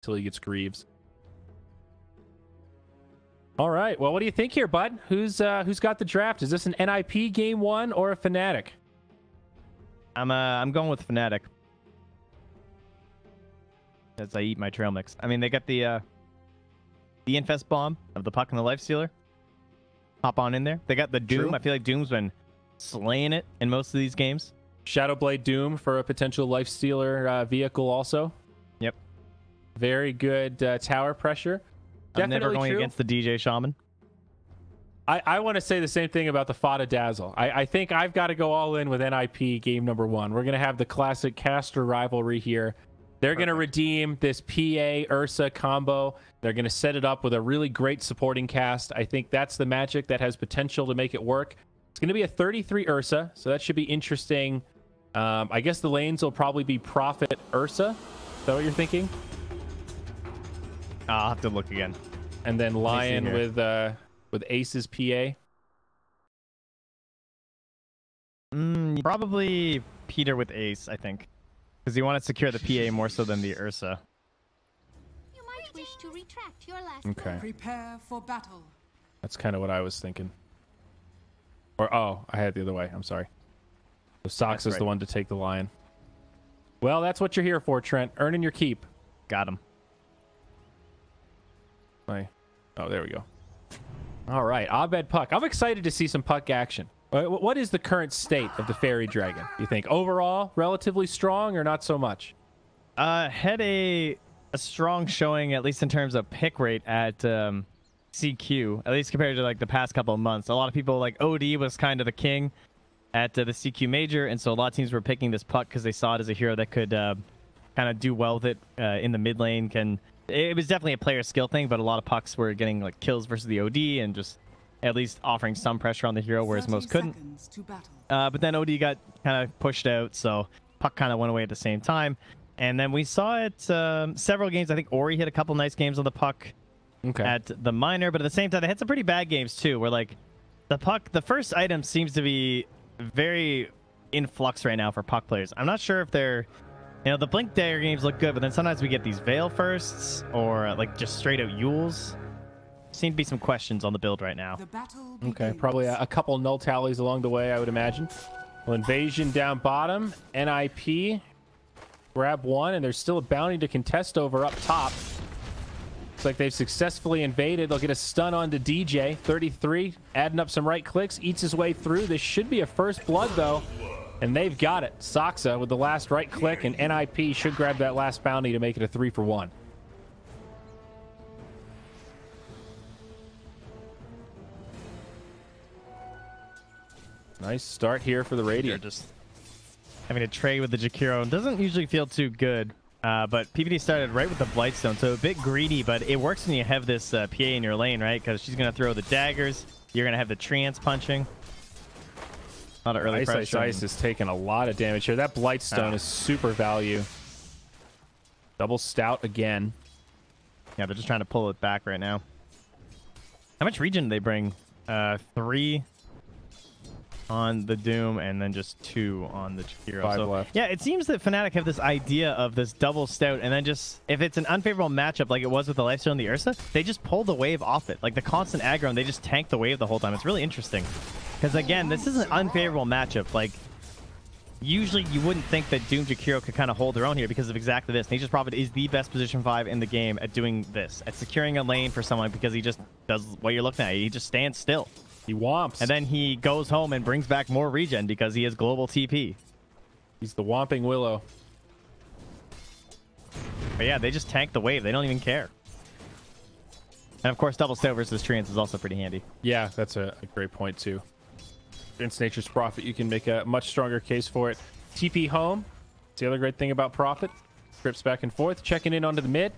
until he gets Greaves. All right. Well, what do you think here, bud? Who's got the draft? Is this an NiP game 1 or a Fnatic? I'm going with Fnatic. As I eat my trail mix. I mean, they got the Infest bomb of the Puck and the Lifestealer. Hop on in there. They got the Doom. True. I feel like Doom's been slaying it in most of these games. Shadowblade Doom for a potential Lifestealer vehicle also. Yep. Very good tower pressure. I'm Definitely never going true. against the DJ Shaman. I want to say the same thing about the Fada Dazzle. I think I've got to go all in with NiP game number 1. We're going to have the classic caster rivalry here. They're going to redeem this PA Ursa combo. They're going to set it up with a really great supporting cast. I think that's the magic that has potential to make it work. It's going to be a 33 Ursa, so that should be interesting. I guess the lanes will probably be Prophet Ursa. Is that what you're thinking? I'll have to look again. And then Lion with Ace's PA. Probably Peter with Ace, I think. Because you want to secure the PA more so than the Ursa. You might wish to retract your last Okay. Prepare for battle. That's kind of what I was thinking. Or, oh, I had it the other way. I'm sorry. So Sox is the one to take the Lion. Well, that's what you're here for, Trent. Earning your keep. Got him. Oh, there we go. All right, Abed Puck. I'm excited to see some Puck action. What is the current state of the Fairy Dragon? You think overall relatively strong or not so much? Had a strong showing, at least in terms of pick rate at CQ, at least compared to like the past couple of months. A lot of people like OD was kind of the king at the CQ major, and so a lot of teams were picking this Puck because they saw it as a hero that could kind of do well with it in the mid lane. It was definitely a player skill thing, but a lot of Pucks were getting like kills versus the OD and just at least offering some pressure on the hero, whereas most couldn't. But then OD got kind of pushed out, so Puck kind of went away at the same time. And then we saw it several games. I think Ori hit a couple nice games on the Puck at the minor, but at the same time, they had some pretty bad games too, where like the Puck, the first item seems to be very in flux right now for Puck players. I'm not sure if they're, you know, the Blink Dagger games look good, but then sometimes we get these Veil firsts or like just straight out Yules. Seem to be some questions on the build right now. Okay, probably a couple null tallies along the way, I would imagine. Well, Invasion down bottom. NiP grab one, and there's still a bounty to contest over up top. Looks like they've successfully invaded. They'll get a stun onto DJ. 33, adding up some right clicks, eats his way through. This should be a first blood, though. And they've got it. Soxa with the last right click, and NiP should grab that last bounty to make it a 3-for-1. Nice start here for the Radiant. Just having a trade with the Jakiro doesn't usually feel too good, but PvD started right with the Blightstone, so a bit greedy, but it works when you have this PA in your lane, right? Because she's going to throw the daggers, you're going to have the trance punching. A lot of early pressure. Ice is taking a lot of damage here. That Blightstone is super value. Double Stout again. Yeah, they're just trying to pull it back right now. How much regen do they bring? 3 on the Doom, and then just 2 on the Jakiro. 5 left. Yeah, it seems that Fnatic have this idea of this double Stout, and then just, if it's an unfavorable matchup like it was with the Lifesteal and the Ursa, they just pull the wave off it. Like the constant aggro, and they just tank the wave the whole time. It's really interesting. Because again, this is an unfavorable matchup. Like, usually you wouldn't think that Doom Jakiro could kind of hold their own here because of exactly this. Nature's Prophet is the best position 5 in the game at doing this, at securing a lane for someone, because he just does what you're looking at. He just stands still. He womps. And then he goes home and brings back more regen because he has global TP. He's the Whomping Willow. But yeah, they just tank the wave. They don't even care. And of course, double Stout versus Treants is also pretty handy. Yeah, that's a great point too. Against Nature's Prophet, you can make a much stronger case for it. TP home. It's the other great thing about Prophet. Scripts back and forth. Checking in onto the mid.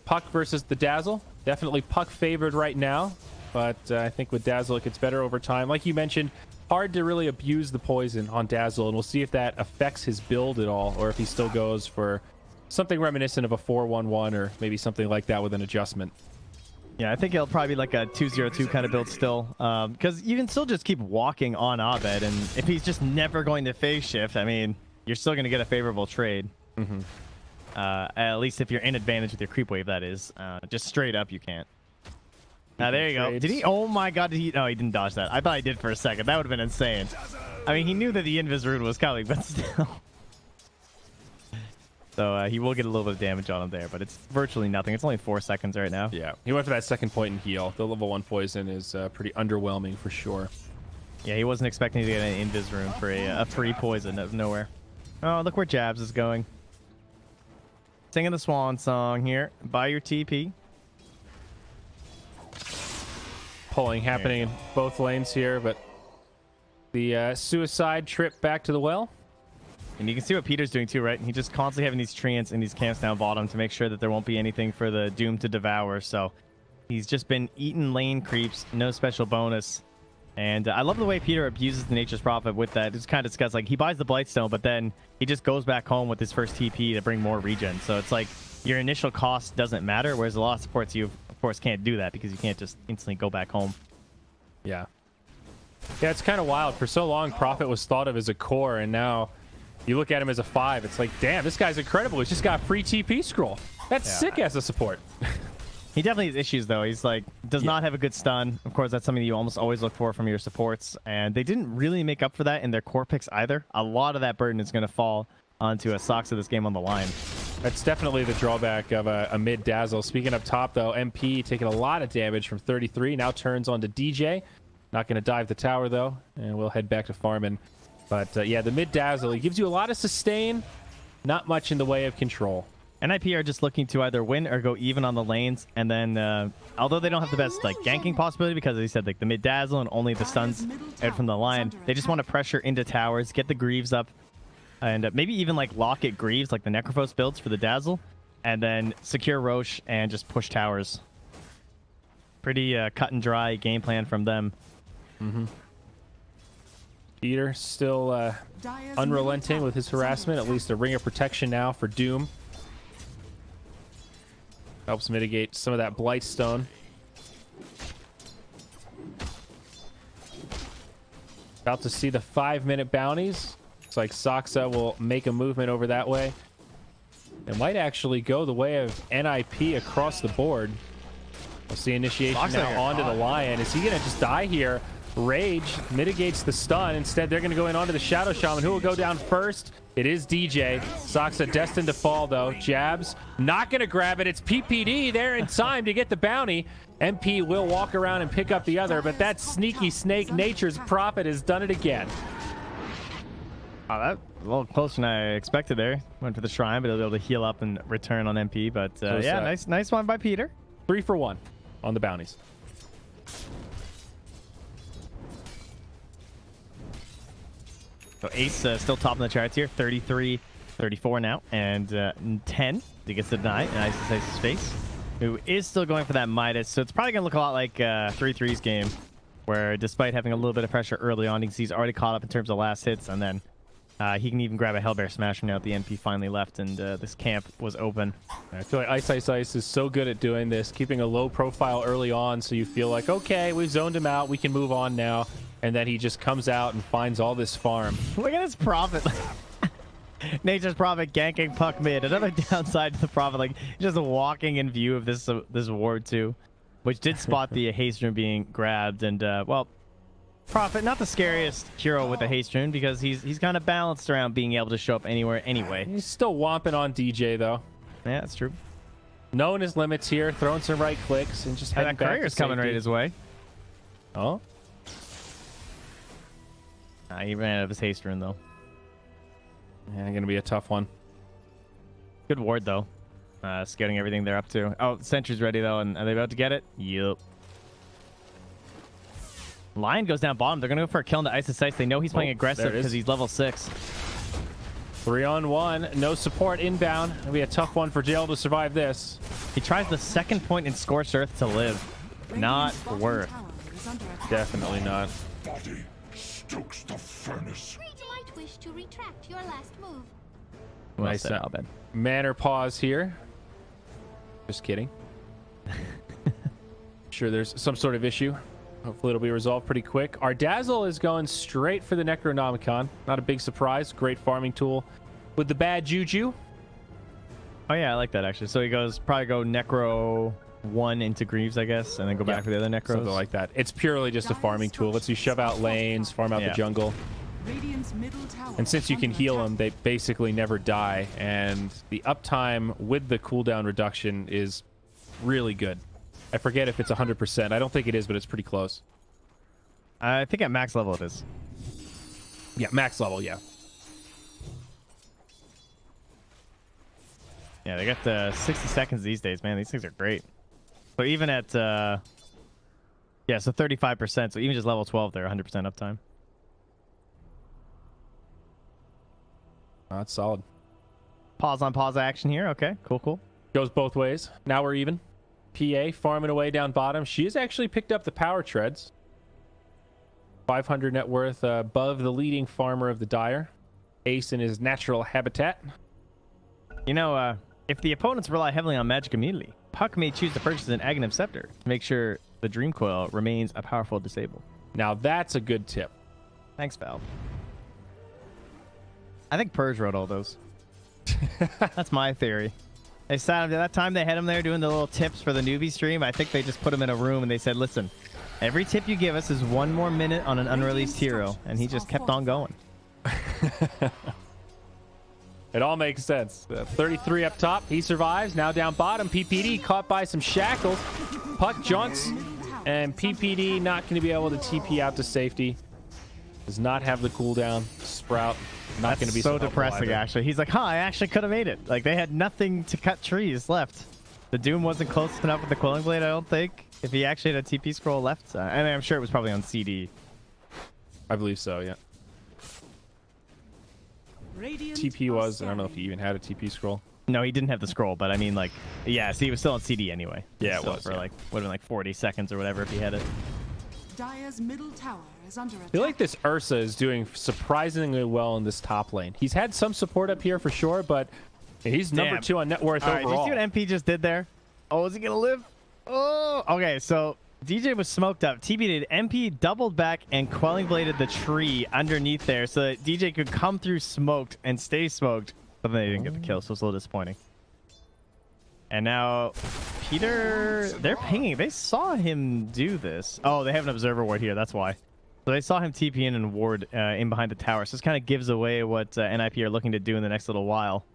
Puck versus the Dazzle. Definitely Puck favored right now. But I think with Dazzle, it gets better over time. Like you mentioned, hard to really abuse the poison on Dazzle, and we'll see if that affects his build at all, or if he still goes for something reminiscent of a 4-1-1, or maybe something like that with an adjustment. Yeah, I think it'll probably be like a 2-0-2 kind of build still, because you can still just keep walking on Abed, and if he's just never going to phase shift, I mean, you're still going to get a favorable trade. At least if you're in advantage with your creep wave, that is. Just straight up, you can't. There you go. Did he? Oh my god, did he? No, he didn't dodge that. I thought he did for a second. That would have been insane. I mean, he knew that the invis rune was coming, but still. So he will get a little bit of damage on him there, but it's virtually nothing. It's only 4 seconds right now. Yeah, he went for that second point and heal. The level 1 poison is pretty underwhelming for sure. Yeah, he wasn't expecting to get an invis rune for a free poison out of nowhere. Oh, look where Jabs is going. Singing the swan song here. Buy your TP. Pulling happening in both lanes here, but the suicide trip back to the well. And you can see what Peter's doing too, right? He just constantly having these treants and these camps down bottom to make sure that there won't be anything for the Doom to devour. So he's just been eating lane creeps, no special bonus. And I love the way Peter abuses the Nature's Prophet with that. It's kind of disgusting. Like, he buys the Blightstone, but then he just goes back home with his first TP to bring more regen. So it's like your initial cost doesn't matter, whereas a lot of supports, you, of course, can't do that because you can't just instantly go back home. Yeah. Yeah, it's kind of wild. For so long, Prophet was thought of as a core, and now you look at him as a 5. It's like, damn, this guy's incredible. He's just got a free TP scroll. That's sick as a support. He definitely has issues, though. He's like, does not have a good stun. Of course, that's something you almost always look for from your supports. And they didn't really make up for that in their core picks either. A lot of that burden is going to fall onto a Sox of this game on the line. That's definitely the drawback of a mid Dazzle. Speaking up top, though, MP taking a lot of damage from 33. Now turns on to DJ. Not going to dive the tower, though. And we'll head back to farming. But, yeah, the mid Dazzle, he gives you a lot of sustain. Not much in the way of control. NiP are just looking to either win or go even on the lanes, and then although they don't have the best like ganking possibility because they said like the mid dazzle and only the stuns out from the line, they just want to pressure into towers, get the Greaves up, and maybe even like lock it Greaves like the Necrophos builds for the dazzle, and then secure Roche and just push towers. Pretty cut and dry game plan from them. Peter still unrelenting with his harassment. At least a ring of protection now for Doom. Helps mitigate some of that Blightstone. About to see the 5-minute bounties. Looks like Soxa will make a movement over that way. It might actually go the way of NiP across the board. We'll see initiation Soxa now onto the Lion. Is he going to just die here? Rage mitigates the stun. Instead, they're going to go in onto the Shadow Shaman. Who will go down first? It is DJ. Soxa destined to fall, though. Jabs not going to grab it. It's PPD there in time to get the bounty. MP will walk around and pick up the other, but that sneaky snake Nature's Prophet has done it again. Oh, that a little closer than I expected there. Went for the shrine, but he'll be able to heal up and return on MP. But yeah, nice one by Peter. 3 for 1 on the bounties. So Ace still top in the charts here, 33, 34 now, and 10 to get to deny in Ace's face, who is still going for that Midas. So it's probably going to look a lot like 3-3's game, where despite having a little bit of pressure early on, you can see he's already caught up in terms of last hits, and then he can even grab a Hellbear Smasher now that the NP finally left and this camp was open. I feel like Ice is so good at doing this, keeping a low profile early on, so you feel like, okay, we've zoned him out, we can move on now. And then he just comes out and finds all this farm. Look at his Prophet. Nature's Prophet ganking puck mid. Another downside to the Prophet, like just walking in view of this ward too, which did spot the haste rune being grabbed. And well, Prophet, not the scariest hero with the haste rune because he's kind of balanced around being able to show up anywhere anyway. He's still whomping on DJ though. Yeah, that's true. Knowing his limits here, throwing some right clicks and just heading back. Courier's coming right his way. Oh. He ran out of his haste rune, though. Yeah, going to be a tough one. Good ward, though. Scouting everything they're up to. Oh, Sentry's ready, though, and are they about to get it? Yup. Lion goes down bottom. They're going to go for a kill into Ice's Sights. They know he's playing aggressive because he's level 6. 3-on-1. No support inbound. It'll be a tough one for Jail to survive this. He tries the second point in Scorched Earth to live. Not worth. Definitely not. Stokes the furnace. You might wish to retract your last move. Well nice said, Albed. Manner pause here. Just kidding. Sure there's some sort of issue. Hopefully it'll be resolved pretty quick. Our Dazzle is going straight for the Necronomicon. Not a big surprise. Great farming tool with the bad juju. Oh yeah, I like that actually. So he goes probably go Necro 1 into Greaves, I guess, and then go back for the other Necros. Something like that. It's purely just a farming tool. Lets you shove out lanes, farm out the jungle. And since you can heal them, they basically never die. And the uptime with the cooldown reduction is really good. I forget if it's 100%. I don't think it is, but it's pretty close. I think at max level it is. Yeah, max level, yeah. Yeah, they got 60 seconds these days, man. These things are great. So even at, yeah, so 35%. So even just level 12, they're 100% uptime. Oh, that's solid. Pause on pause action here. Okay, cool, cool. Goes both ways. Now we're even. PA farming away down bottom. She has actually picked up the power treads. 500 net worth above the leading farmer of the Dire. Ace in his natural habitat. You know, if the opponents rely heavily on magic immunity, Puck may choose to purchase an Aghanim Scepter to make sure the Dream Coil remains a powerful disable. Now that's a good tip. Thanks, Valve. I think Purge wrote all those. That's my theory. They sat him that time they had him there doing the little tips for the newbie stream. I think they just put him in a room and they said, listen, every tip you give us is 1 more minute on an unreleased hero. And he just kept on going. It all makes sense. 33 up top. He survives. Now down bottom. PPD caught by some shackles. Puck jaunts. And PPD not going to be able to TP out to safety. Does not have the cooldown. Sprout not going to be so depressing, either. actually. He's like, huh, I actually could have made it. Like, they had nothing to cut trees left. The Doom wasn't close enough with the Quelling Blade, I don't think. If he actually had a TP scroll left. I mean, I'm sure it was probably on CD. I believe so, yeah. TP was, I don't know if he even had a TP scroll. No, he didn't have the scroll, but I mean, like, yeah, see, he was still on CD anyway. Yeah, it still was. For like, would have been like 40 seconds or whatever if he had it. Dire's middle tower is under attack. I feel like this Ursa is doing surprisingly well in this top lane. He's had some support up here for sure, but he's number 2 on net worth overall. Did you see what MP just did there? Oh, is he gonna live? Oh, okay, so DJ was smoked up. TP did. MP doubled back and Quelling Bladed the tree underneath there so that DJ could come through smoked and stay smoked, but then they didn't get the kill, so it's a little disappointing. And now Peter, they're pinging. They saw him do this. Oh, they have an observer ward here. That's why. So they saw him TP in and ward in behind the tower. So this kind of gives away what NiP are looking to do in the next little while.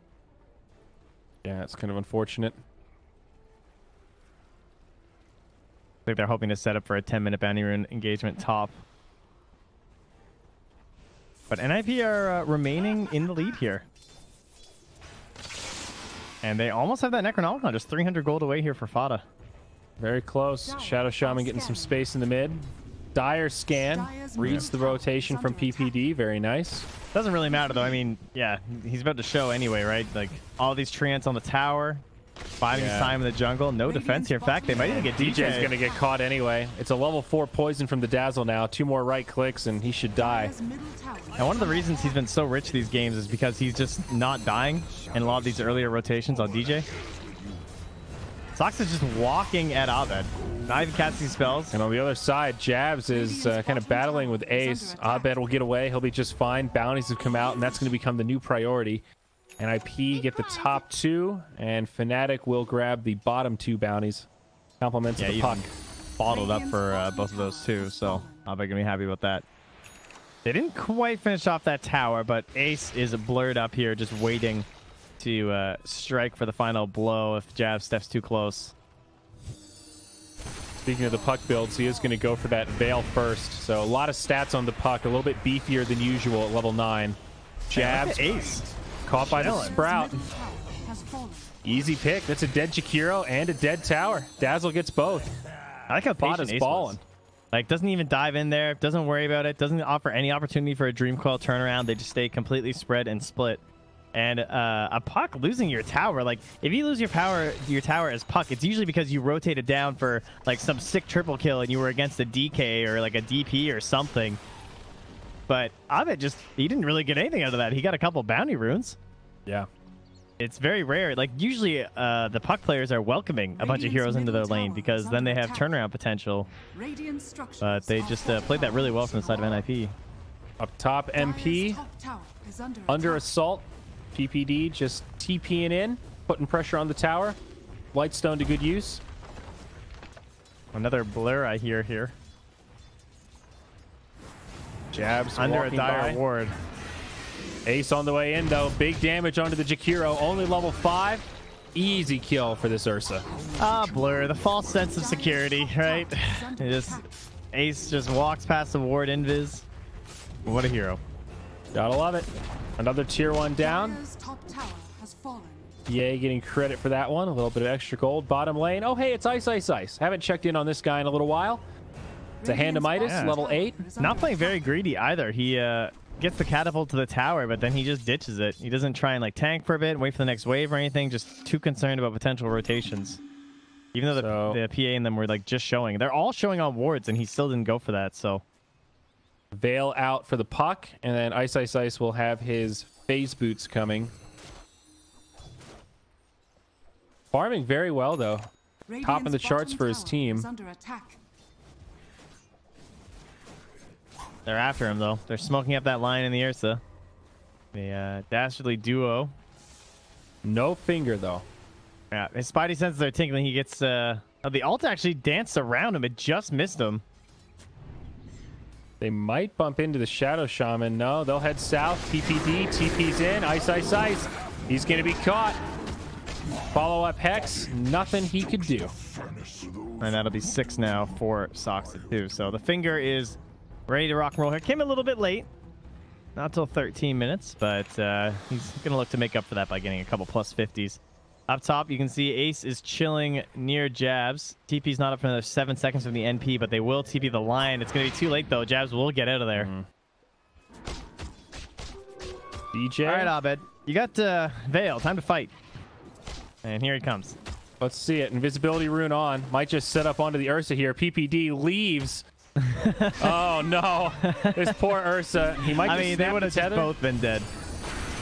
Yeah, it's kind of unfortunate. I think they're hoping to set up for a 10-minute bounty rune engagement top. But NiP are remaining in the lead here. And they almost have that Necronomicon, just 300 gold away here for Fada. Very close. Shadow Shaman getting some space in the mid. Dire scan. Reads the rotation from PPD. Very nice. Doesn't really matter, though. I mean, yeah, he's about to show anyway, right? Like, all these treants on the tower. Biding his time in the jungle. No defense here. In fact, they might even get DJ. DJ's going to get caught anyway. It's a level 4 poison from the Dazzle now. 2 more right clicks, and he should die. And one of the reasons he's been so rich these games is because he's just not dying in a lot of these earlier rotations on DJ. Sox is just walking at Abed. Not even casting spells. And on the other side, Jabs is kind of battling with Ace. Abed will get away. He'll be just fine. Bounties have come out, and that's going to become the new priority. NiP get the top 2, and Fnatic will grab the bottom 2 bounties. Compliments of the Puck. Bottled up for both of those too, so I'll be gonna be happy about that. They didn't quite finish off that tower, but Ace is blurred up here, just waiting to strike for the final blow if Jab steps too close. Speaking of the Puck builds, he is going to go for that Veil first. So a lot of stats on the Puck, a little bit beefier than usual at level 9. Jabs. Ace. Caught by the Sprout. Easy pick. That's a dead Jakiro and a dead tower. Dazzle gets both. I like how patient Ace balling. Like, doesn't even dive in there. Doesn't worry about it. Doesn't offer any opportunity for a Dream Coil turnaround. They just stay completely spread and split. And a Puck losing your tower, like, if you lose your tower as Puck, it's usually because you rotated down for, like, some sick triple kill and you were against a DK or, like, a DP or something. But Abed he didn't really get anything out of that. He got a couple bounty runes. Yeah. It's very rare. Like, usually the Puck players are welcoming a bunch of heroes into their lane because then they have turnaround potential. But they just played that really well from the side of NiP. Up top, MP. Under assault. PPD just TPing in. putting pressure on the tower. Lightstone to good use. Another blur I hear here. Jabs Under a walking dire by. ward. Ace on the way in, though. Big damage onto the Jakiro. Only level 5. Easy kill for this Ursa. Ah, blur. The false sense of security, right? Ace just walks past the ward invis. What a hero. Gotta love it. Another tier 1 down. Dire's top tower has fallen. Yay, getting credit for that one. A little bit of extra gold. Bottom lane. Oh, hey, it's Ice, Ice, Ice. Haven't checked in on this guy in a little while. It's a Hand of Midas, Yeah. level 8. Not playing very greedy either. He gets the catapult to the tower, but then he just ditches it. He doesn't try and like tank for a bit, wait for the next wave or anything. Just too concerned about potential rotations. Even though the PA and them were like just showing. They're all showing on wards, and he still didn't go for that. So Veil out for the puck, and then Ice, Ice, Ice will have his phase boots coming. Farming very well, though. Top in the charts for his team. Under attack. they're after him though. They're smoking up that line in the Ursa. The dastardly duo. No finger, though. Yeah, his spidey senses are tingling. He gets the ult actually danced around him. It just missed him. They might bump into the Shadow Shaman. No, they'll head south. PPD, TP's in. Ice, Ice, Ice. He's going to be caught. Follow up Hex. Nothing he could do. And that'll be 6 now for Soxa too. So the finger is ready to rock and roll here. Came a little bit late. Not till 13 minutes, but he's going to look to make up for that by getting a couple plus 50s. Up top, you can see Ace is chilling near Jabs. TP's not up for another 7 seconds from the NP, but they will TP the line. It's going to be too late, though. Jabs will get out of there. DJ. All right, Abed. You got Veil. Time to fight. And here he comes. Let's see it. Invisibility rune on. Might just set up onto the Ursa here. PPD leaves. Oh, no. This poor Ursa. He might just they snap would the have just tether. both been dead.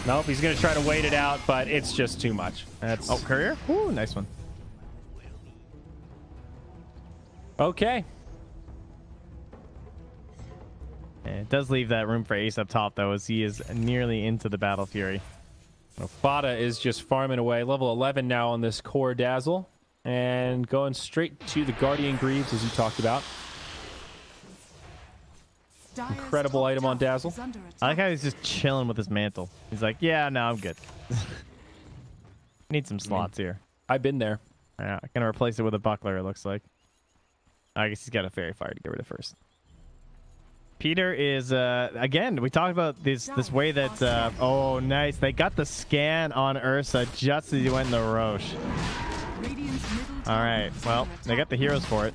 Nope, he's going to try to wait it out, but it's just too much. That's Oh, Courier? Ooh, nice one. okay. And it does leave that room for Ace up top, though, as he is nearly into the Battle Fury. Well, Fada is just farming away. Level 11 now on this core Dazzle. And going straight to the Guardian Greaves, as you talked about. Dire's Incredible top item on tower Dazzle. is under attack. I like how he's just chilling with his mantle. He's like, yeah, no, I'm good. Need some slots here. I've been there. Yeah, I'm gonna replace it with a buckler, it looks like. I guess he's got a fairy fire to get rid of first. Peter is again, we talked about this way that oh nice. They got the scan on Ursa just as he went in the Roche. Radiant's middle tower Alright, is well, under they got attack. the heroes for it.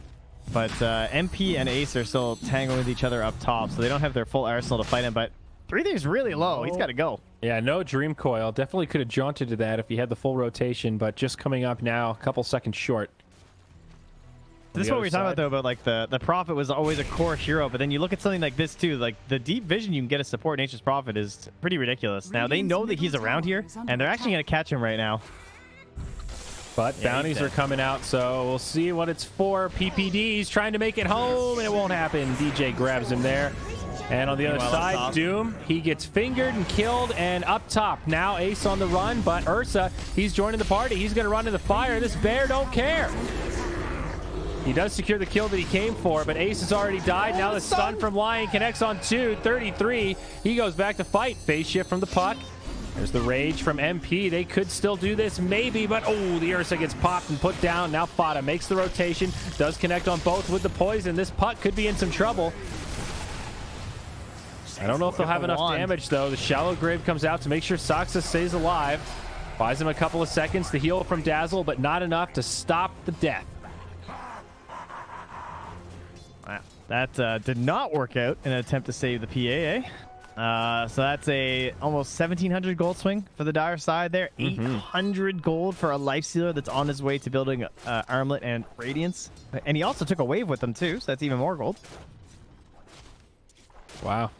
But MP and Ace are still tangling with each other up top, so they don't have their full arsenal to fight him, but 3-3's really low. He's gotta go. Yeah, no Dream Coil. Definitely could have jaunted to that if he had the full rotation, but just coming up now, a couple seconds short. This is what we were talking about, though, about like the Prophet was always a core hero, but then you look at something like this, too. Like, the deep vision you can get a support Nature's Prophet is pretty ridiculous. Now, they know that he's around here, and they're actually going to catch him right now. But Yeah, bounties he's are dead. coming out, so we'll see what it's for. PPD's trying to make it home, and it won't happen. DJ grabs him there. And on the other Meanwhile, up side, top. Doom, he gets fingered and killed, and up top, now Ace on the run, but Ursa, he's joining the party. He's going to run to the fire. This bear don't care. He does secure the kill that he came for, but Ace has already died. Now the stun from Lion connects on 2, 33. He goes back to fight. Phase shift from the puck. There's the rage from MP. They could still do this, maybe, but oh, the Ursa gets popped and put down. Now Fada makes the rotation, does connect on both with the poison. This puck could be in some trouble. I don't know if they'll have enough damage, though. The Shallow Grave comes out to make sure Soxa stays alive. Buys him a couple of seconds to heal from Dazzle, but not enough to stop the death. Wow. That did not work out in an attempt to save the PA, so that's a almost 1,700 gold swing for the Dire side there. 800 gold for a Life Stealer that's on his way to building Armlet and Radiance. And he also took a wave with him, too, so that's even more gold. Wow.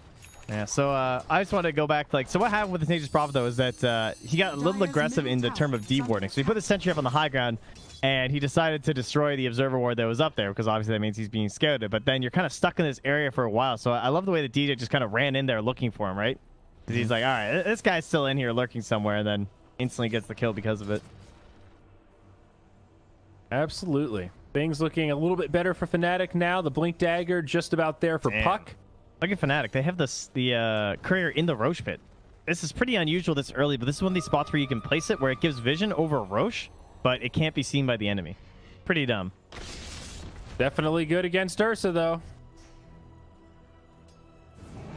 Yeah, so I just wanted to go back to, like, so what happened with the Nature's Prophet, though, is that he got a little aggressive in the term of dewarding. So he put the sentry up on the high ground, and he decided to destroy the observer ward that was up there, because obviously that means he's being scouted. But then you're kind of stuck in this area for a while. So I love the way the DJ just kind of ran in there looking for him, right? Because he's like, all right, this guy's still in here lurking somewhere, and then instantly gets the kill because of it. Absolutely. Things looking a little bit better for Fnatic now. The Blink Dagger just about there for Puck. Look at Fnatic. They have the courier in the Roche pit. This is pretty unusual this early, but this is one of these spots where you can place it where it gives vision over Roche, but it can't be seen by the enemy. Pretty dumb. Definitely good against Ursa, though.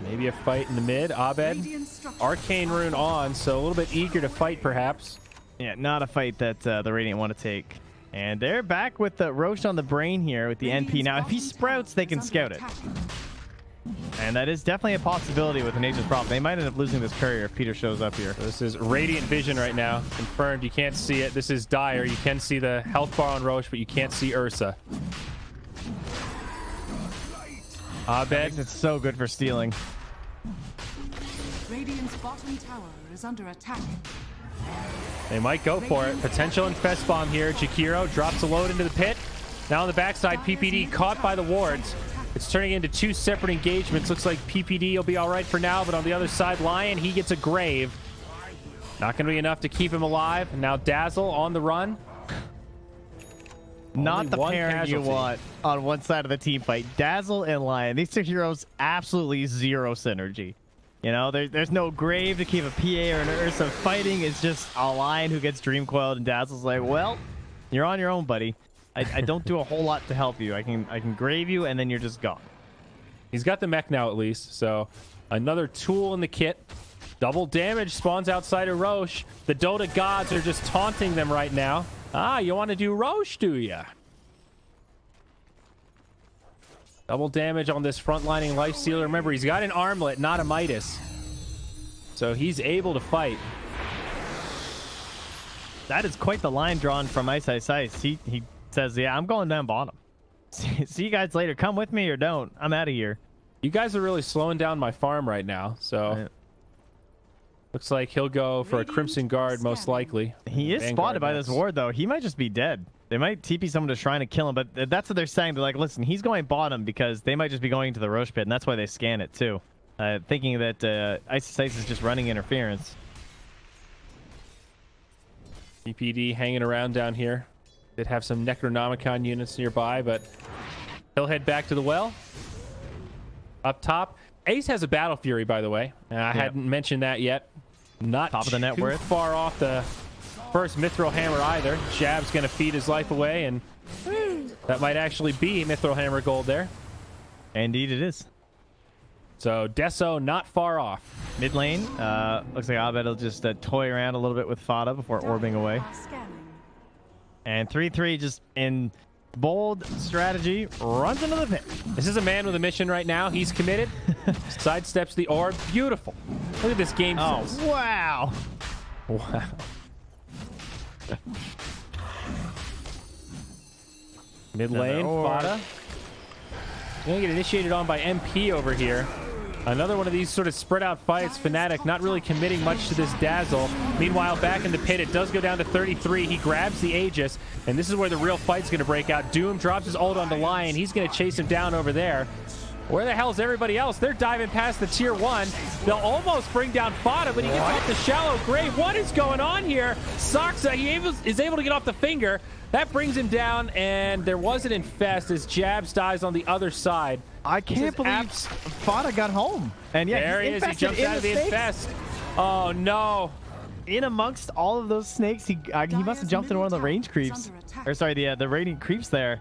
Maybe a fight in the mid. Abed. Arcane Rune on, so a little bit eager to fight, perhaps. Yeah, not a fight that the Radiant want to take. And they're back with the Roche on the brain here with the NP. Now, if he sprouts, they can scout it. And that is definitely a possibility with the Nature's Prophet. They might end up losing this courier if Peter shows up here. This is Radiant Vision right now. Confirmed. You can't see it. This is dire. You can see the health bar on Roche, but you can't see Ursa. Abed. It's so good for stealing. Radiant's bottom tower is under attack. They might go for it. Potential Infest Bomb here. Jakiro drops a load into the pit. Now on the backside, PPD caught by the wards. It's turning into two separate engagements. Looks like PPD will be all right for now, but on the other side, Lion, he gets a grave. Not going to be enough to keep him alive. And now Dazzle on the run. Not the pairing you casualty. want on one side of the team fight. Dazzle and Lion. These two heroes, absolutely zero synergy. You know, there's no grave to keep a PA or an Ursa fighting. It's just a Lion who gets Dream Coiled, and Dazzle's like, well, you're on your own, buddy. I don't do a whole lot to help you. I can grave you, and then you're just gone. He's got the mech now, at least. So another tool in the kit. Double damage spawns outside of Roche. The Dota gods are just taunting them right now. Ah, you want to do Roche, do ya? Double damage on this frontlining Lifestealer. Remember, he's got an armlet, not a Midas. So he's able to fight. That is quite the line drawn from Ice Ice Ice. He says, yeah, I'm going down bottom. See you guys later. Come with me or don't. I'm out of here. You guys are really slowing down my farm right now. So looks like he'll go for a Crimson Guard, most likely. He is spotted by this ward, though. He might just be dead. They might TP someone to try and kill him, but that's what they're saying. They're like, listen, he's going bottom because they might just be going to the Roche pit, and that's why they scan it, too. Thinking that Ice Ice is just running interference. PPD hanging around down here. Did have some Necronomicon units nearby, but he'll head back to the well. Up top, Ace has a Battle Fury, by the way. I hadn't mentioned that yet. Not top of the net worth. Far off the first Mithril Hammer either. Jab's going to feed his life away, and that might actually be Mithril Hammer gold there. Indeed it is. So Deso not far off. Mid lane, looks like Abed will just toy around a little bit with Fada before orbing away. And 3-3 just in bold strategy runs into the pit. This is a man with a mission right now. He's committed. Sidesteps the orb. Beautiful. Look at this game. Oh, wow. Wow. Mid lane, Fada. Gonna get initiated on by MP over here. Another one of these sort of spread out fights. Fnatic not really committing much to this Dazzle. Meanwhile, back in the pit, it does go down to 33. He grabs the Aegis, and this is where the real fight's going to break out. Doom drops his ult onto Lion. He's going to chase him down over there. Where the hell's everybody else? They're diving past the tier 1. They'll almost bring down Fada, but he gets off the shallow grave. What is going on here? Soxa, is able to get off the finger. That brings him down, and there was an infest as Jabs dies on the other side. I can't believe Fada got home. And yeah, there he is. He jumps out of the infest. Oh, no. In amongst all of those snakes, he must have jumped in one of the range creeps. Or sorry, the radiant creeps there.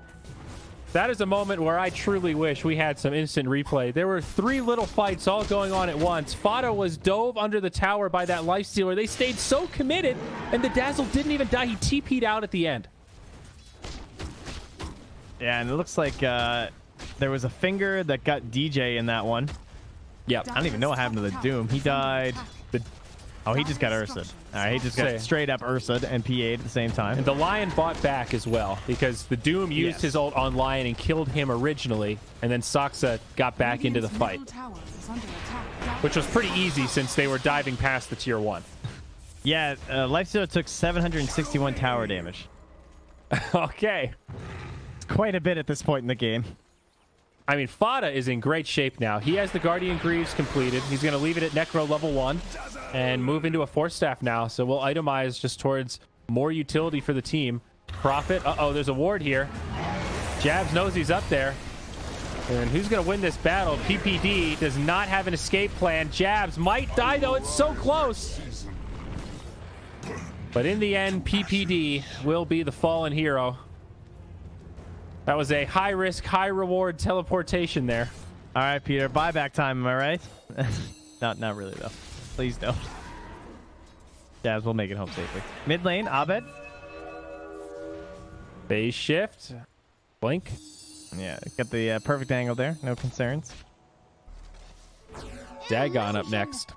That is a moment where I truly wish we had some instant replay. There were 3 little fights all going on at once. Fada was dove under the tower by that Lifestealer. They stayed so committed, and the Dazzle didn't even die. He TP'd out at the end. Yeah, and it looks like there was a finger that got DJ in that one. Yep. I don't even know what happened to the Doom. He died. Oh, he just got Ursa'd. He just got straight up Ursa'd and PA'd at the same time. And the Lion bought back as well, because the Doom used his ult on Lion and killed him originally, and then Soxa got back into the fight. Which was pretty easy since they were diving past the tier 1. Yeah, Lifestealer took 761 tower damage. Okay. It's quite a bit at this point in the game. I mean, Fada is in great shape now. He has the Guardian Greaves completed. He's going to leave it at Necro level 1 and move into a Force Staff now. So we'll itemize just towards more utility for the team. Prophet. Uh-oh, there's a ward here. Jabs knows he's up there. And who's going to win this battle? PPD does not have an escape plan. Jabs might die, though. It's so close. But in the end, PPD will be the fallen hero. That was a high-risk, high-reward teleportation there. All right, Peter. Buyback time, am I right? Not really, though. Please don't. Jabs will make it home safely. Mid lane, Abed. Phase shift. Blink. Yeah, got the perfect angle there. No concerns. Dagon up next.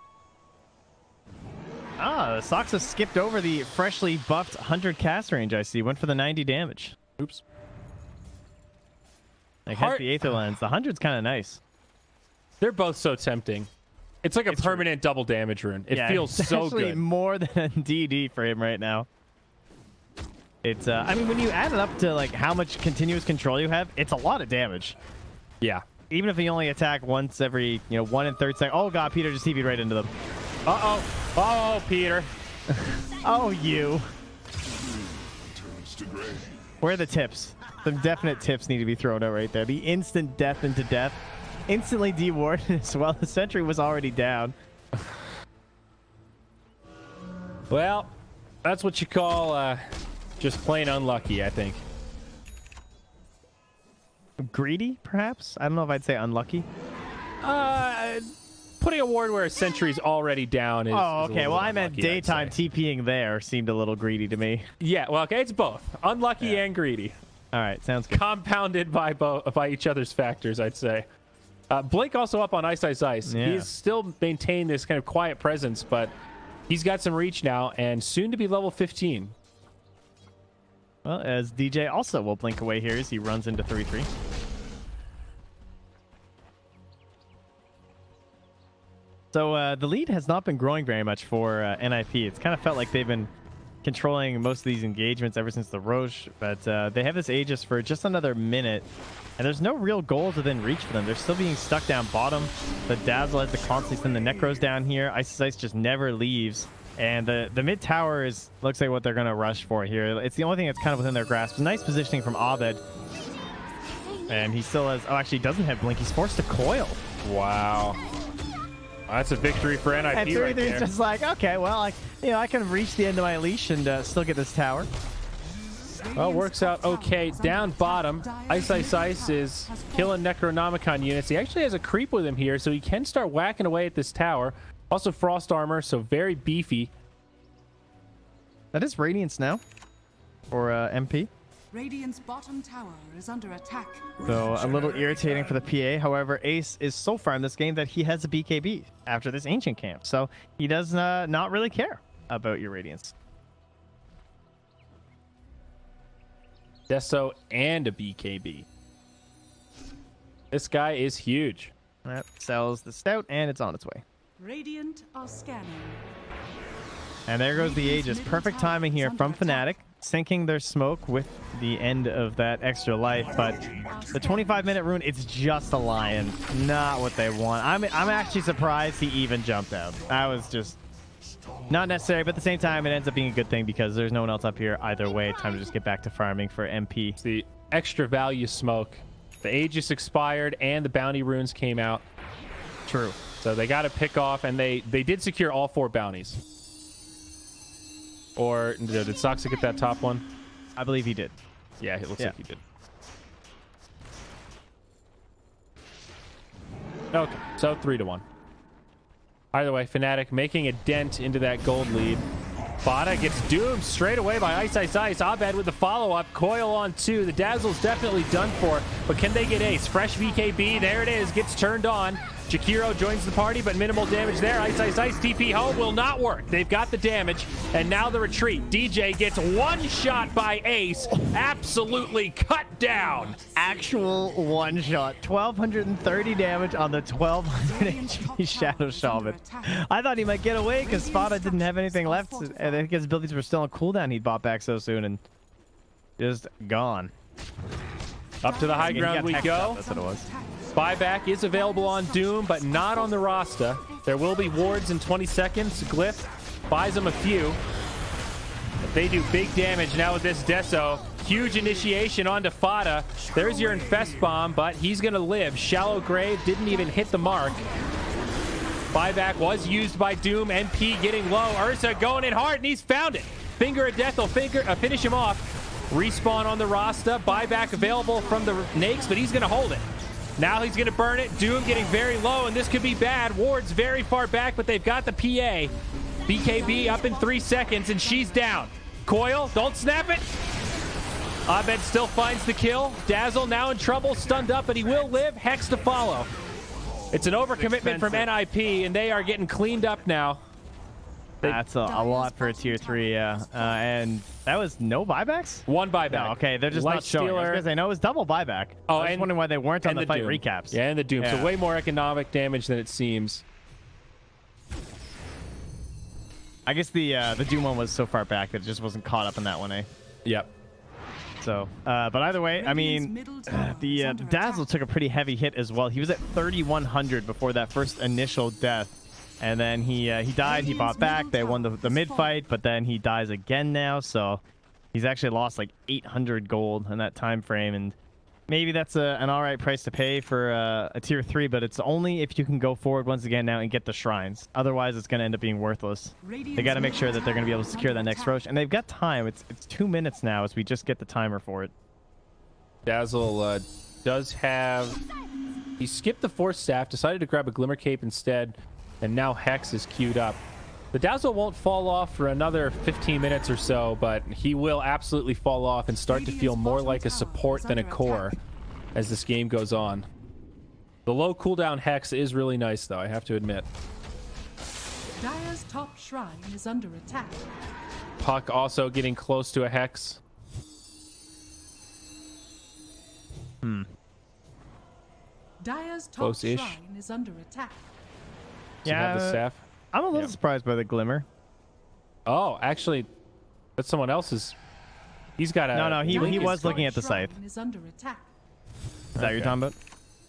Ah, Soxa skipped over the freshly buffed 100 cast range, I see. Went for the 90 damage. Oops. Like, has the Aether Lens. The 100's kind of nice. They're both so tempting. It's like a permanent double damage rune. It feels so good. More than a DD for him right now. It's, I mean, when you add it up to, like, how much continuous control you have, it's a lot of damage. Yeah. Even if you only attack once every, 1 and 3rd second. Oh, God, Peter just TV'd right into them. Uh-oh. Oh, Peter. Oh, you. Where are the tips? Some definite tips need to be thrown out right there. The instant death into death. Instantly dewarded as well. The sentry was already down. Well, that's what you call just plain unlucky, I think. Greedy, perhaps? I don't know if I'd say unlucky. Putting a ward where a sentry's already down is... Oh, okay. Well, I meant unlucky, daytime TPing there seemed a little greedy to me. Yeah, well, okay, it's both. Unlucky and greedy. All right, sounds good. Compounded by each other's factors, I'd say. Blake also up on Ice Ice Ice. Yeah. He's still maintained this kind of quiet presence, but he's got some reach now and soon to be level 15. Well, as DJ also will blink away here as he runs into 3-3. So the lead has not been growing very much for NiP. It's kind of felt like they've been controlling most of these engagements ever since the Roche, but they have this Aegis for just another minute, and there's no real goals within reach for them. They're still being stuck down bottom. The Dazzle has to constantly send the Necros down here. Ice Ice just never leaves, and the mid tower looks like what they're going to rush for here. It's the only thing that's kind of within their grasp. Nice positioning from Abed, and he still has... Oh, actually, he doesn't have Blink. He's forced to coil. Wow. That's a victory for NiP and right there. Just like, okay, well, I can reach the end of my leash and still get this tower. Well, works out okay. Down bottom, Ice Ice Ice is killing Necronomicon units. He actually has a creep with him here, so he can start whacking away at this tower. Also frost armor, so very beefy. That is Radiance now for MP. Radiant's bottom tower is under attack. So a little irritating for the PA. However, Ace is so far in this game that he has a BKB after this Ancient Camp. So he does not really care about your Radiance. Deso and a BKB. This guy is huge. That sells the Stout, and it's on its way. Radiant are scanning. And there goes the Aegis. Perfect timing here from Fnatic, sinking their smoke with the end of that extra life. But the 25-minute rune, it's just a lion, not what they want. I'm actually surprised he even jumped out. That was just not necessary, but at the same time, it ends up being a good thing because there's no one else up here either way. Time to just get back to farming for MP. It's the extra value smoke. The Aegis expired and the bounty runes came out. True. So they got to pick off, and they did secure all 4 bounties. Or did Soxa get that top one? I believe he did. Yeah, it looks like he did. Okay, so 3-1. Either way, Fnatic making a dent into that gold lead. Bada gets doomed straight away by Ice Ice Ice. Abed with the follow-up. Coil on 2. The Dazzle's definitely done for, but can they get Ace? Fresh VKB, there it is, gets turned on. Jakiro joins the party, but minimal damage there. Ice Ice Ice TP home will not work. They've got the damage, and now the retreat. DJ gets one shot by Ace. Absolutely cut down. Actual one shot. 1,230 damage on the 1,200 HP Shadow Shaman. I thought he might get away because Spada didn't have anything left. And I think his abilities were still on cooldown. He'd bought back so soon and just gone. Up to the high ground we go. That's what it was. Buyback is available on Doom, but not on the Rasta. There will be wards in 20 seconds. Glyph buys him a few. They do big damage now with this Deso. Huge initiation onto Fada. There's your Infest Bomb, but he's going to live. Shallow Grave didn't even hit the mark. Buyback was used by Doom. NP getting low. Ursa going in hard, and he's found it. Finger of Death will finish him off. Respawn on the Rasta. Buyback available from the Nakes, but he's going to hold it. Now he's going to burn it. Doom getting very low, and this could be bad. Ward's very far back, but they've got the PA. BKB up in 3 seconds, and she's down. Coil, don't snap it. Abed still finds the kill. Dazzle now in trouble, stunned up, but he will live. Hex to follow. It's an overcommitment from NiP, and they are getting cleaned up now. That's a lot for a tier 3, yeah. And that was no buybacks? One buyback. No, okay, they're just not showing. Because I know it was double buyback. Oh, I was wondering why they weren't on the fight Doom. recaps. Yeah, and the Doom. Yeah. So way more economic damage than it seems. I guess the Doom one was so far back that it just wasn't caught up in that one, eh? Yep. So, but either way, I mean, the Dazzle took a pretty heavy hit as well. He was at 3,100 before that first initial death. And then he died, he bought back, they won the mid fight, but then he dies again now, so he's actually lost like 800 gold in that time frame, and maybe that's an alright price to pay for a tier 3, but it's only if you can go forward once again now and get the shrines. Otherwise, it's going to end up being worthless. They got to make sure that they're going to be able to secure that next Roche, and they've got time. It's 2 minutes now as we just get the timer for it. Dazzle does have... He skipped the Force Staff, decided to grab a Glimmer Cape instead, and now Hex is queued up. The Dazzle won't fall off for another 15 minutes or so, but he will absolutely fall off and start to feel more like a support than a core as this game goes on. The low cooldown Hex is really nice, though, I have to admit. Dire's top shrine is under attack. Puck also getting close to a Hex. Dire's top Close-ish. shrine is under attack. Does he have the staff? I'm a little surprised by the Glimmer. Oh, actually, that's someone else's. He's got a... No, he Dire's was top looking at the scythe. shrine is under attack. Is that what you're talking about?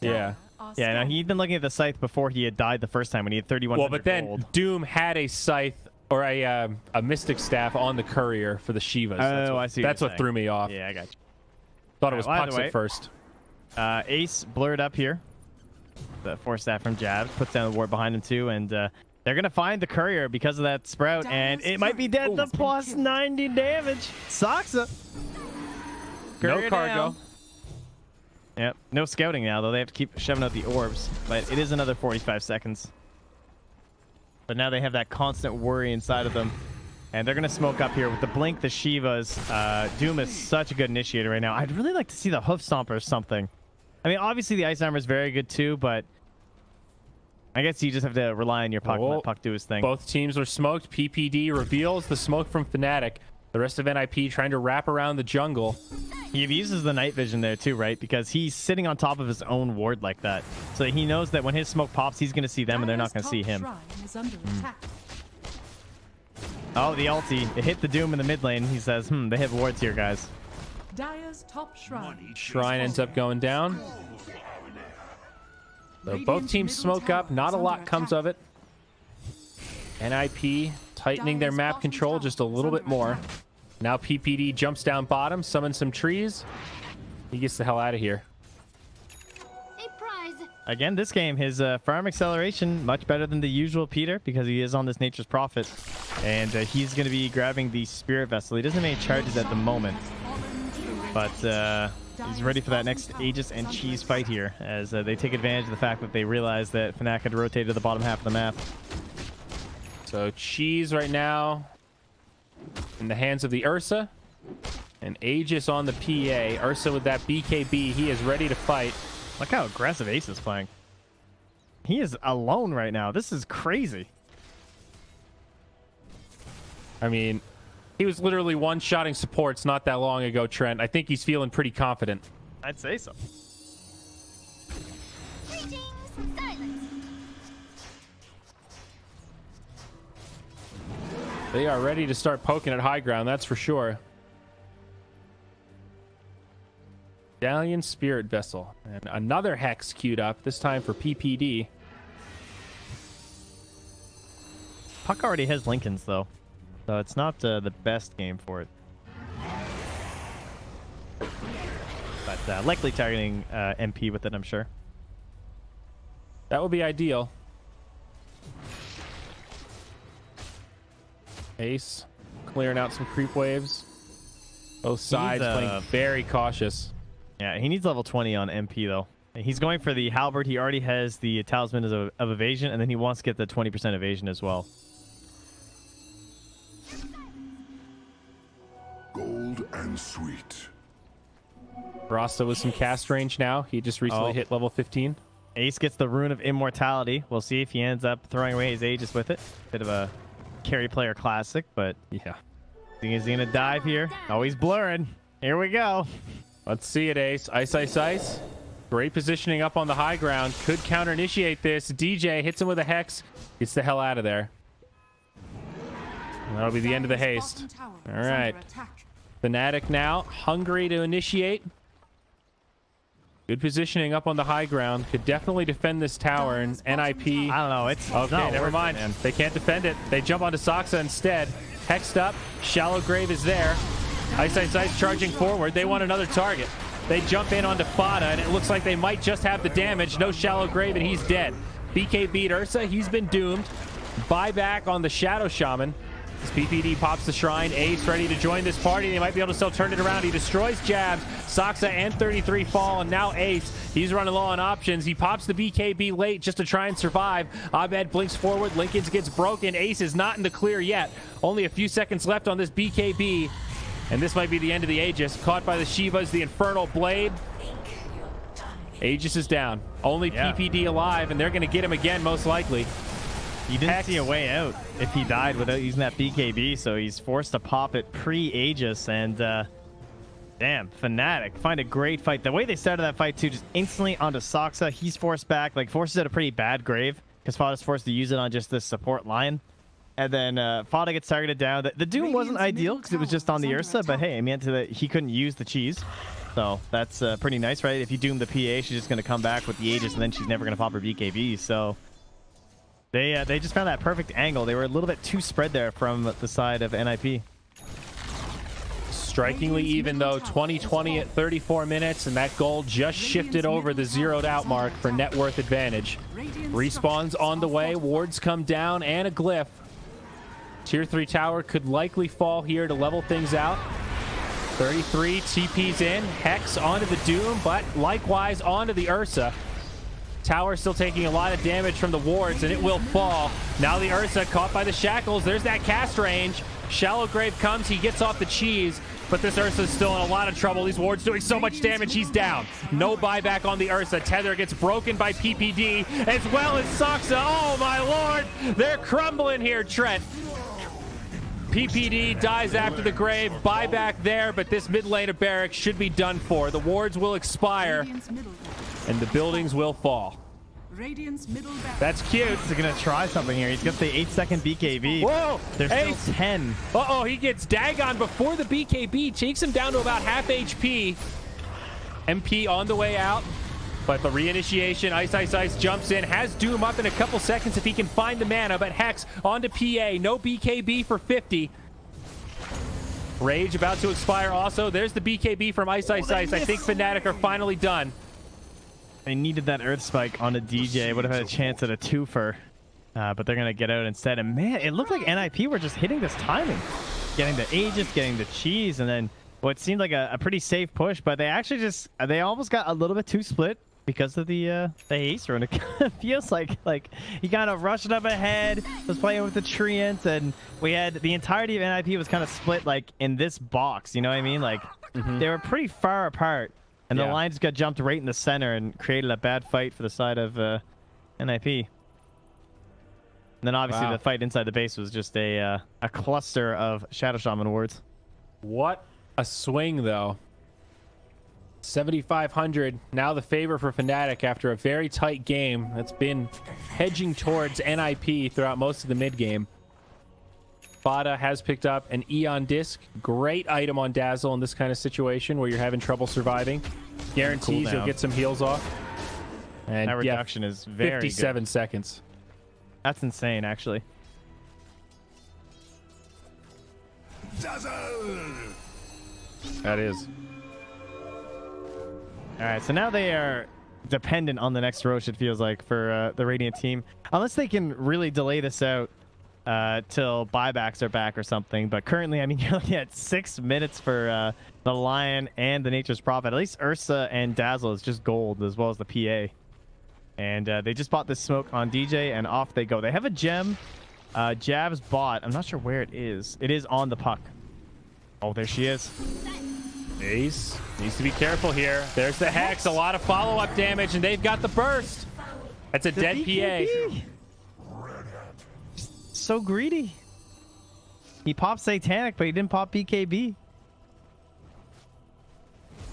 Yeah. Yeah, no, he'd been looking at the scythe before he had died the first time when he had 3,100 Well, but then gold. Doom had a scythe or a Mystic Staff on the courier for the Shivas. That's what, I see. That's what threw me off. Yeah, I got you. Thought it was well, either Pucks way, at first. Ace blurred up here. The Force Staff from Jabs puts down the ward behind him too, and they're gonna find the courier because of that sprout, and it might be dead. The plus 90 damage. Saksa. No cargo. Yep. No scouting now, though. They have to keep shoving out the orbs, but it is another 45 seconds. But now they have that constant worry inside of them. And they're going to smoke up here with the Blink, the Shivas. Doom is such a good initiator right now. I'd really like to see the Hoof Stomper or something. I mean, obviously the Ice Armor is very good too, but I guess you just have to rely on your Puck and let Puck do his thing. Both teams were smoked. PPD reveals the smoke from Fnatic. The rest of NiP trying to wrap around the jungle. He uses the night vision there too, right? Because he's sitting on top of his own ward like that. So he knows that when his smoke pops, he's going to see them and they're not going to see him. Oh, the ulti. It hit the Doom in the mid lane. He says, they have wards here, guys. Dire's top Shrine ends up going down. So both teams smoke up. Not a lot comes of it. NiP tightening their map control just a little bit more. Now PPD jumps down bottom, summons some trees. He gets the hell out of here. A prize. Again, this game, his farm acceleration much better than the usual Peter because he is on this Nature's Prophet. And he's going to be grabbing the Spirit Vessel. He doesn't have any charges at the moment. But he's ready for that next Aegis and Cheese fight here as they take advantage of the fact that they realize that Fnatic had rotated to the bottom half of the map. So Cheese right now in the hands of the Ursa. And Aegis on the PA. Ursa with that BKB. He is ready to fight. Look how aggressive Ace is playing. He is alone right now. This is crazy. I mean, he was literally one-shotting supports not that long ago, Trent. I think he's feeling pretty confident. I'd say so. Greetings, silence. They are ready to start poking at high ground, that's for sure. Stallion Spirit Vessel. And another Hex queued up, this time for PPD. Puck already has Lincolns, though. So it's not the best game for it. But likely targeting MP with it, I'm sure. That would be ideal. Ace clearing out some creep waves. Both sides playing very cautious. Yeah, he needs level 20 on MP though. He's going for the halberd. He already has the talisman of evasion, and then he wants to get the 20% evasion as well. Gold and sweet. Rasta with some cast range now. He just recently hit level 15. Ace gets the Rune of Immortality. We'll see if he ends up throwing away his Aegis with it. Bit of a carry player classic, but yeah. Is he gonna dive here? Oh, he's blurring. Here we go. Let's see it, Ace. Ice, ice, ice. Great positioning up on the high ground. Could counter initiate this. DJ hits him with a Hex. Gets the hell out of there. And that'll be the end of the haste. All right. Fnatic now hungry to initiate. Good positioning up on the high ground. Could definitely defend this tower. And NiP. I don't know. It's okay. Never mind. They can't defend it. They jump onto Soxa instead. Hexed up. Shallow Grave is there. Ice, ice, ice charging forward. They want another target. They jump in onto Fada, and it looks like they might just have the damage. No Shallow Grave, and he's dead. BK beat Ursa. He's been doomed. Buyback on the Shadow Shaman. As PPD pops the Shrine. Ace ready to join this party. They might be able to still turn it around. He destroys jabs. Soxa and 33 fall, and now Ace. He's running low on options. He pops the BKB late just to try and survive. Abed blinks forward. Lincoln's gets broken. Ace is not in the clear yet. Only a few seconds left on this BKB. And this might be the end of the Aegis. Caught by the Shivas, the Infernal Blade. Aegis is down. Only PPD alive, and they're going to get him again, most likely. You didn't see a way out if he died without using that BKB, so he's forced to pop it pre-Aegis, and damn, Fnatic find a great fight. The way they started that fight, too, just instantly onto Soxa. He's forced back, like forces out a pretty bad grave, because Fada's forced to use it on just this support line. And then Fada gets targeted down. The Doom wasn't ideal because it was just on the Ursa, but hey, I mean, he couldn't use the cheese. So that's pretty nice, right? If you Doom the PA, she's just going to come back with the Aegis, and then she's never going to pop her BKB. So they just found that perfect angle. They were a little bit too spread there from the side of NiP. Strikingly even, though, 20-20 at 34 minutes, and that goal just shifted over the zeroed out mark for net worth advantage. Respawns on the way. Wards come down, and a glyph. Tier 3 tower could likely fall here to level things out. 33 TP's in. Hex onto the Doom, but likewise onto the Ursa. Tower still taking a lot of damage from the wards, and it will fall. Now the Ursa caught by the shackles. There's that cast range. Shallow Grave comes. He gets off the cheese, but this Ursa is still in a lot of trouble. These wards doing so much damage. He's down. No buyback on the Ursa. Tether gets broken by PPD, as well as Soxa. Oh, my lord. They're crumbling here, Trent. PPD dies after the grave. Buyback there, but this mid lane of Barracks should be done for. The wards will expire, and the buildings will fall. That's cute. He's going to try something here. He's got the 8-second BKB. Whoa! There's still 10. Uh-oh, he gets Dagon before the BKB. Takes him down to about half HP. MP on the way out. But the reinitiation, Ice, Ice, Ice jumps in, has Doom up in a couple seconds if he can find the mana, but Hex onto PA, no BKB for 50. Rage about to expire also. There's the BKB from Ice, Ice, Ice. I think Fnatic are finally done. They needed that Earth Spike on a DJ. Would have had a chance at a twofer, but they're going to get out instead. And man, it looked like NiP were just hitting this timing. Getting the Aegis, getting the cheese, and then what seemed like a pretty safe push, but they actually just, they almost got a little bit too split because of the haste rune. It feels like he kind of rushed up ahead, was playing with the treants, and we had the entirety of NiP was kind of split like in this box, you know what I mean? Like they were pretty far apart, and the line just got jumped right in the center and created a bad fight for the side of NiP. And then obviously the fight inside the base was just a cluster of Shadow Shaman wards. What a swing, though. 7,500. Now the favor for Fnatic after a very tight game that's been hedging towards NiP throughout most of the mid game. Fada has picked up an Eon Disc. Great item on Dazzle in this kind of situation where you're having trouble surviving. Guarantees you'll get some heals off. And that reduction is very 57 good. seconds. That's insane, actually. That is. All right, so now they are dependent on the next Roche, it feels like, for the Radiant team. Unless they can really delay this out till buybacks are back or something. But currently, I mean, you're looking at 6 minutes for the Lion and the Nature's Prophet. At least Ursa and Dazzle is just gold, as well as the PA. And they just bought this smoke on DJ, and off they go. They have a gem. Jab's bot. I'm not sure where it is. It is on the puck. Oh, there she is. Ace needs to be careful here. There's the Hex. A lot of follow-up damage, and they've got the burst. That's a dead BKB. PA. So greedy. He popped Satanic, but he didn't pop BKB.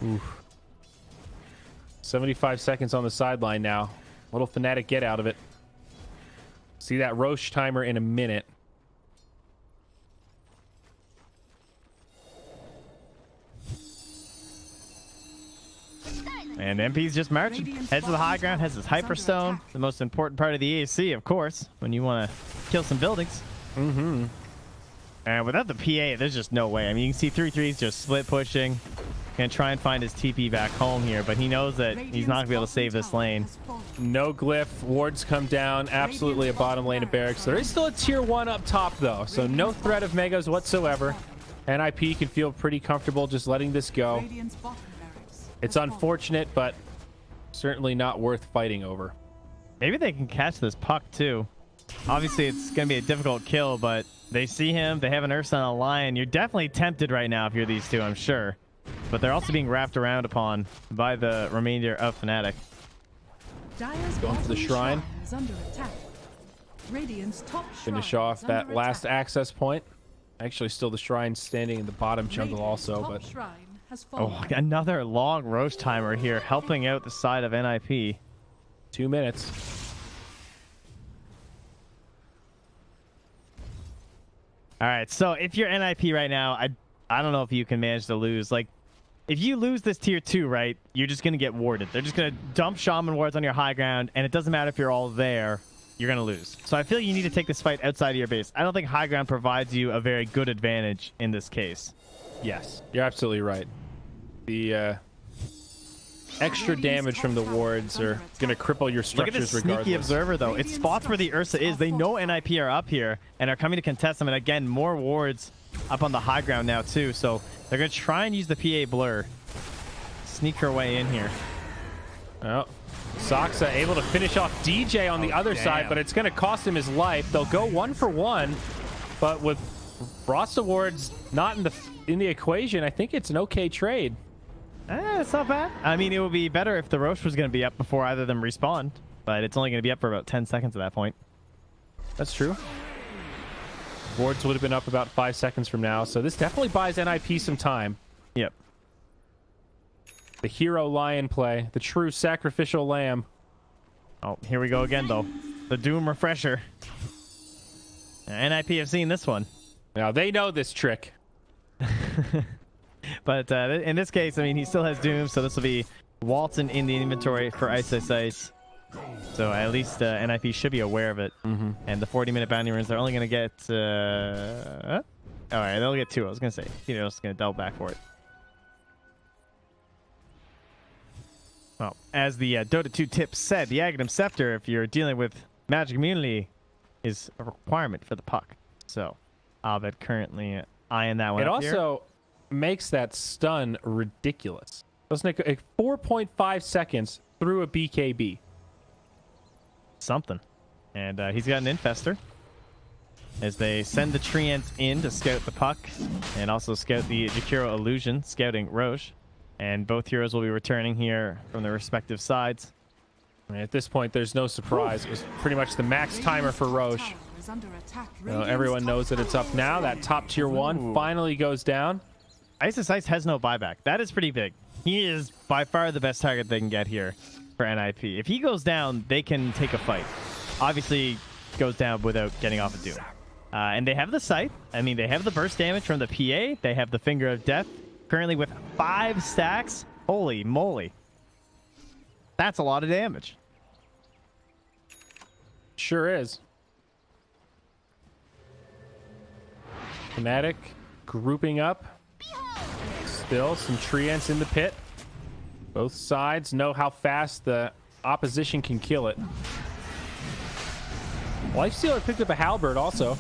Oof. 75 seconds on the sideline now. Little Fnatic get out of it. See that Roche timer in a minute. And MP's just marching. Heads to the high ground, has his Hyperstone. The most important part of the AC, of course, when you want to kill some buildings. Mm-hmm. And without the PA, there's just no way. I mean, you can see 3-3's just split pushing. Gonna try and find his TP back home here, but he knows that he's not gonna be able to save this lane. No glyph. Wards come down. Absolutely a bottom lane of barracks. There is still a tier 1 up top, though, so no threat of megas whatsoever. NiP can feel pretty comfortable just letting this go. It's unfortunate, but certainly not worth fighting over. Maybe they can catch this puck, too. Obviously, it's gonna be a difficult kill, but they see him. They have an Ursa on a Lion. You're definitely tempted right now if you're these two, I'm sure. But they're also being wrapped around upon by the remainder of Fnatic. Going for the shrine. Finish off that last access point. Actually, still the shrine standing in the bottom jungle also, but... Oh, another long Roche timer here, helping out the side of NiP. 2 minutes. All right, so if you're NiP right now, I don't know if you can manage to lose. Like, if you lose this tier 2, right, you're just going to get warded. They're just going to dump shaman wards on your high ground, and it doesn't matter if you're all there, you're going to lose. So I feel you need to take this fight outside of your base. I don't think high ground provides you a very good advantage in this case. Yes, you're absolutely right. The extra damage from the wards are going to cripple your structures. Look at this regardless. sneaky observer, though. It spots where the Ursa is. They know NiP are up here and are coming to contest them. And again, more wards up on the high ground now, too. So they're going to try and use the PA blur. Sneak her way in here. Well, Soxa able to finish off DJ on the other side, but it's going to cost him his life. They'll go 1 for 1, but with Rasta wards not in the equation, I think it's an okay trade. It's not bad. I mean, it would be better if the Roche was going to be up before either of them respawned, but it's only going to be up for about 10 seconds at that point. That's true. Wards would have been up about 5 seconds from now, so this definitely buys NiP some time. Yep. The hero Lion play, the true sacrificial lamb. Oh, here we go again, though. The Doom refresher. NiP have seen this one. Now, they know this trick. But in this case, I mean, he still has Doom, so this will be Walton in the inventory for Ice Ice Ice. So at least NiP should be aware of it. Mm-hmm. And the 40-minute bounty runes, they're only going to get... all right, they'll get 2. I was going to say. Tito's going to double back for it. Well, as the Dota 2 tip said, the Aghanim Scepter, if you're dealing with Magic Immunity, is a requirement for the puck. So Abed currently eyeing that one It up also makes that stun ridiculous. Doesn't it? 4.5 seconds through a BKB. Something. And he's got an Infester. As they send the Treant in to scout the puck. And also scout the Jakiro Illusion, scouting Roche. And both heroes will be returning here from their respective sides. I mean, at this point, there's no surprise. It was pretty much the max timer for Roche. Everyone knows that it's up now. That top tier 1 finally goes down. Ice Ice has no buyback. That is pretty big. He is by far the best target they can get here for NiP. If he goes down, they can take a fight. Obviously, goes down without getting off a Doom. And they have the Scythe. I mean, they have the burst damage from the PA. They have the Finger of Death. Currently with 5 stacks. Holy moly. That's a lot of damage. Sure is. Fnatic grouping up. Still some treants in the pit. Both sides know how fast the opposition can kill it. Lifestealer picked up a halberd also.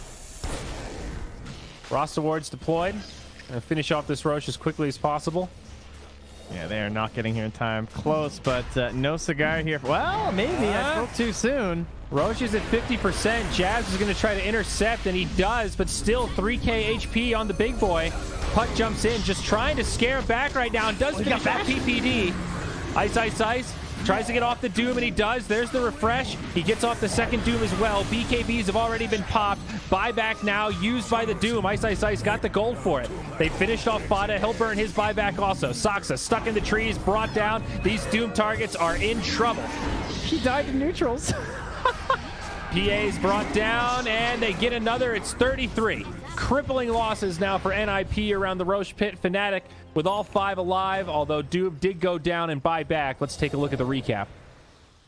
Frost Awards deployed. And finish off this Roche as quickly as possible. Yeah, they are not getting here in time. Close, but no cigar here. Well, maybe. I spoke too soon. Roche is at 50%. Jazz is going to try to intercept, and he does, but still 3k HP on the big boy. Puck jumps in, just trying to scare him back right now, and does finish that PPD. Ice, ice, ice. Tries to get off the Doom, and he does. There's the refresh. He gets off the second Doom as well. BKBs have already been popped. Buyback now used by the Doom. Ice, ice, ice got the gold for it. They finished off Fada. He'll burn his buyback also. Soxa stuck in the trees, brought down. These Doom targets are in trouble. He died in neutrals. PA's brought down, and they get another. It's 33. Crippling losses now for NiP around the Roche pit. Fnatic with all 5 alive, although Doom did go down and buy back. Let's take a look at the recap.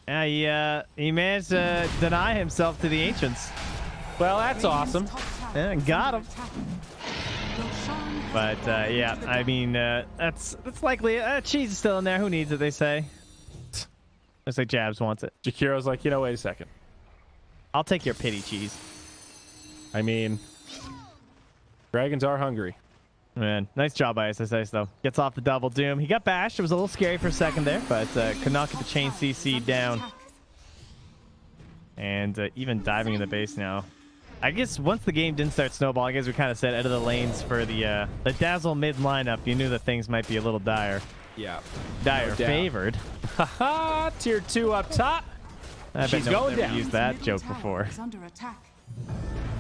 He managed to deny himself to the Ancients. Well, that's awesome. Yeah, got him. But yeah, I mean, that's likely. Cheese is still in there. Who needs it, they say. Looks like Jabs wants it. Jakiro's like, you know, wait a second. I'll take your pity, Cheese. I mean, dragons are hungry. Man, nice job by SSS, though. Gets off the double Doom. He got bashed. It was a little scary for a second there, but could not get the chain CC down. And even diving in the base now. I guess once the game didn't start snowballing, I guess we kind of said out of the lanes for the Dazzle mid lineup. You knew that things might be a little dire. Yeah. Dire favored. Haha, tier 2 up top. She's going down. Used that joke before.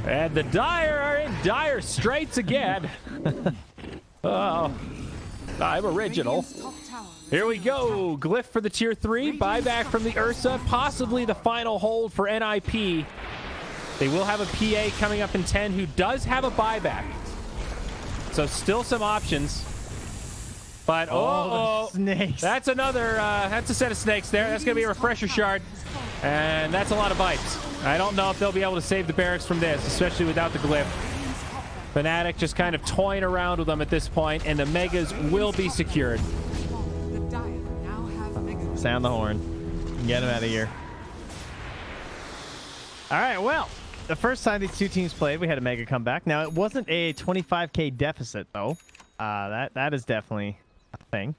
And the Dire are in dire straits again. Oh, I'm original. Here we go. Glyph for the tier 3. Buyback from the Ursa. Possibly the final hold for NiP. They will have a PA coming up in 10 who does have a buyback. So still some options. But snakes. That's another, that's a set of snakes there. That's going to be a refresher shard. And that's a lot of bites. I don't know if they'll be able to save the barracks from this, especially without the Glyph. Fnatic just kind of toying around with them at this point, and the Megas will be secured. Sound the horn. Get him out of here. All right, well, the first time these two teams played, we had a Mega comeback. Now, it wasn't a 25k deficit, though. That is definitely a thing.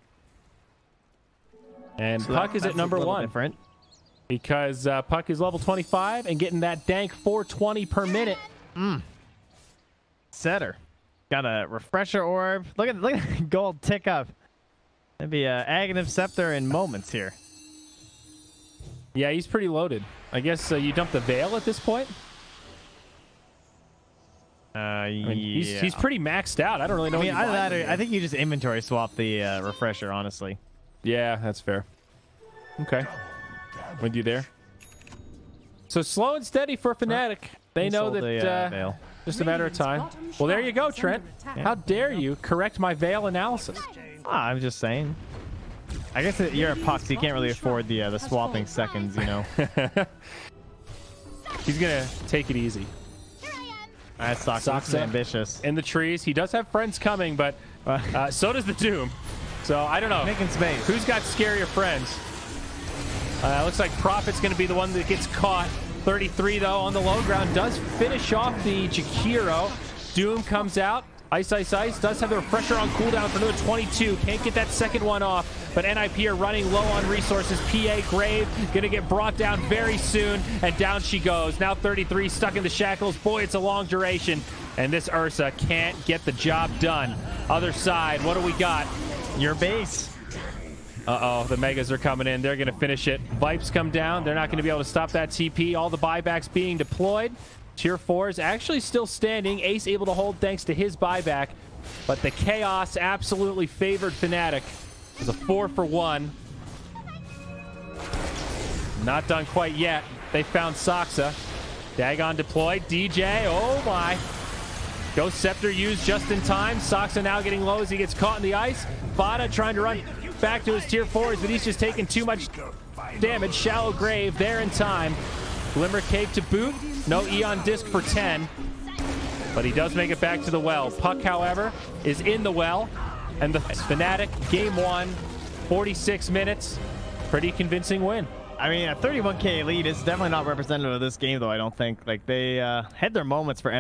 And so Puck is at number 1. Different. Because Puck is level 25 and getting that dank 420 per minute. Setter. Got a refresher orb. Look at the gold tick up. That'd be Aghanim Scepter in moments here. Yeah, he's pretty loaded. I guess you dump the Veil at this point? I mean, yeah. He's pretty maxed out. I don't really know. I think you just inventory swap the refresher, honestly. Yeah, that's fair. Okay. With you there. So slow and steady for Fnatic. They know that just a matter of time. Well, there you go, Trent. How dare you correct my Veil analysis? I'm just saying. I guess you're a Puck, so you can't really afford the swapping seconds, you know. He's gonna take it easy. That's Soxa ambitious. In the trees. He does have friends coming, but so does the Doom. So I don't know. Making space. Who's got scarier friends? Looks like Prophet's going to be the one that gets caught. 33, though, on the low ground. Does finish off the Jakiro. Doom comes out. Ice, ice, ice. Does have the refresher on cooldown for another 22. Can't get that second one off. But NiP are running low on resources. PA Grave going to get brought down very soon. And down she goes. Now 33 stuck in the shackles. Boy, it's a long duration. And this Ursa can't get the job done. Other side, what do we got? Your base. Uh-oh, the Megas are coming in. They're going to finish it. Vipes come down. They're not going to be able to stop that TP. All the buybacks being deployed. Tier 4 is actually still standing. Ace able to hold thanks to his buyback. But the Chaos absolutely favored Fnatic. It was a 4-for-1. Not done quite yet. They found Soxa. Dagon deployed. DJ, oh my. Ghost Scepter used just in time. Soxa now getting low as he gets caught in the ice. Fada trying to run back to his tier 4s, but he's just taking too much damage. Shallow Grave there in time. Glimmer Cave to boot. No Eon Disc for 10. but he does make it back to the well. Puck, however, is in the well, and the Fnatic game 1, 46 minutes, pretty convincing win. I mean, a 31K lead is definitely not representative of this game, though. I don't think. Like, they had their moments for